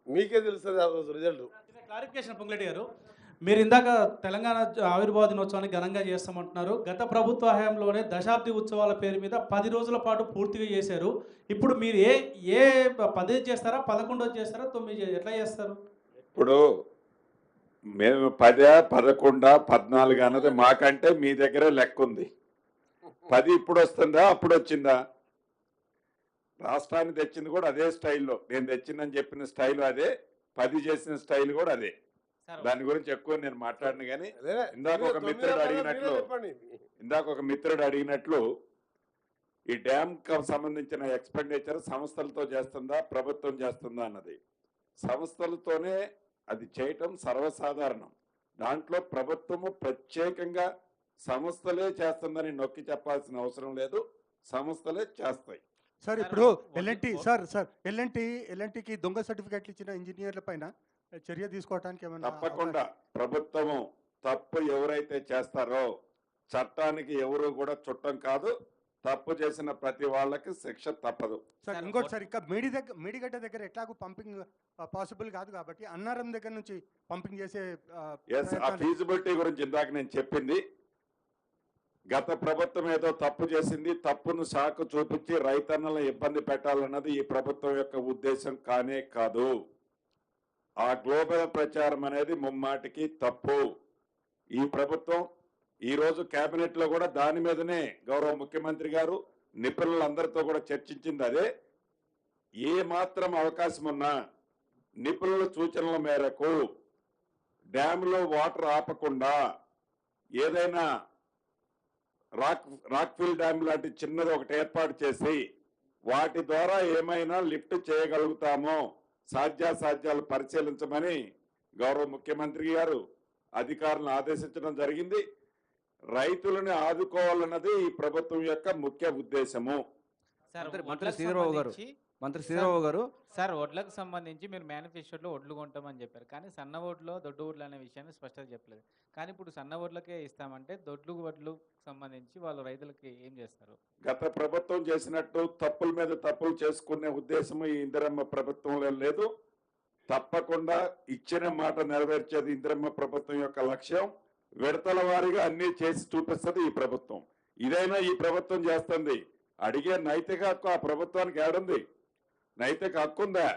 మీకే తెలుస్తుంది ఆ రోజు రిజల్ట్. క్లారిఫికేషన్ పొంగులేటి గారు, మీరు ఇందాక తెలంగాణ ఆవిర్భావ దినోత్సవాన్ని ఘనంగా చేస్తామంటున్నారు. గత ప్రభుత్వ హయాంలోనే దశాబ్ది ఉత్సవాల పేరు మీద 10 రోజుల పాటు పూర్తిగా చేశారు. ఇప్పుడు మీరు ఏ ఏ 10 చేస్తారా? 11 చేస్తారా? 9 ఎట్లా చేస్తారు? ఇప్పుడు మేము 10, 11, 14 అన్నది మాకంటే మీ దగ్గరే లెక్క ఉంది. 10 ఇప్పుడు వస్తుందా అప్పుడు వచ్చిందా? రాష్ట్రాన్ని తెచ్చింది కూడా అదే స్టైల్లో, నేను తెచ్చిందని చెప్పిన స్టైల్ అదే, 10 చేసిన స్టైల్ కూడా అదే. దాని గురించి ఎక్కువ నేను మాట్లాడిన కానీ ఇందాక ఒక మిత్రుడు అడిగినట్లు ఈ డ్యామ్ కు సంబంధించిన ఎక్స్పెండిచర్ సంస్థలతో చేస్తుందా ప్రభుత్వం చేస్తుందా అన్నది. సంస్థలతోనే అది చేయటం సర్వసాధారణం. దాంట్లో ప్రభుత్వము ప్రత్యేకంగా సంస్థలే చేస్తుందని నొక్కి చెప్పాల్సిన అవసరం లేదు, సంస్థలే చేస్తాయి. సార్ ఇప్పుడు ఎల్ఎన్టీకి దొంగ సర్టిఫికెట్లు ఇచ్చిన ఇంజనీర్ల పైన చర్య తీసుకోవడానికి ఏమైనా? తప్పకుండా ప్రభుత్వము తప్పు ఎవరైతే చేస్తారో చట్టానికి ఎవరు కూడా చుట్టం కాదు, తప్పు చేసిన ప్రతి వాళ్ళకి శిక్ష తప్పదు. సార్ ఇంకోటి సార్, ఇంకా మేడిగడ్డ దగ్గర ఎట్లాగో పంపింగ్ పాసిబుల్ కాదు కాబట్టి అన్నారం దగ్గర నుంచి పంపింగ్ చేసే ఆ ఫీజిబిలిటీ గురించి ఇందాక నేను చెప్పింది. గత ప్రభుత్వం ఏదో తప్పు చేసింది, తప్పును సాకు చూపించి రైతన్నలను ఇబ్బంది పెట్టాలన్నది ఈ ప్రభుత్వం యొక్క ఉద్దేశం కానే కాదు. ఆ గ్లోబల్ ప్రచారం అనేది ముమ్మాటికి తప్పు. ఈ ప్రభుత్వం ఈరోజు కేబినెట్ లో కూడా దాని మీదనే గౌరవ ముఖ్యమంత్రి గారు నిపుణులందరితో కూడా చర్చించింది అదే. ఏ మాత్రం అవకాశం ఉన్నా నిపుణుల సూచనల మేరకు డ్యామ్లో వాటర్ ఆపకుండా ఏదైనా రాక్ఫిల్ డ్యామ్ లాంటి చిన్నది ఒకటి ఏర్పాటు చేసి వాటి ద్వారా ఏమైనా లిఫ్ట్ చేయగలుగుతామో సాధ్యాసాధ్యాలు పరిశీలించమని గౌరవ ముఖ్యమంత్రి గారు అధికారులను ఆదేశించడం జరిగింది. రైతులను ఆదుకోవాలన్నది ఈ ప్రభుత్వం యొక్క ముఖ్య ఉద్దేశము. మంత్రి శ్రీధరరావు గారు సార్, వడ్లకు సంబంధించి మీరు మేనిఫెస్టోలో వడ్లు కొంటామని చెప్పారు, కానీ సన్న వడ్లు దొడ్డు వడ్లు అనే విషయాన్ని స్పష్టంగా చెప్పలేదు. కానీ ఇప్పుడు సన్న వడ్లకే ఇస్తామంటే వడ్లు సంబంధించి వాళ్ళు రైతులకి ఏం చేస్తారు? గత ప్రభుత్వం చేసినట్టు తప్పుల మీద తప్పులు చేసుకునే ఉద్దేశము ఈ ఇందిరమ్మ ప్రభుత్వంలో లేదు. తప్పకుండా ఇచ్చిన మాట నెరవేర్చేది ఇందిరమ్మ ప్రభుత్వం యొక్క లక్ష్యం. విడతల వారీగా అన్ని చేసి చూపిస్తుంది ఈ ప్రభుత్వం. ఇదైనా ఈ ప్రభుత్వం చేస్తుంది. అడిగే నైతిక హక్కు ఆ ప్రభుత్వానికి ఏడుంది? నైతిక హక్కు ఉందా?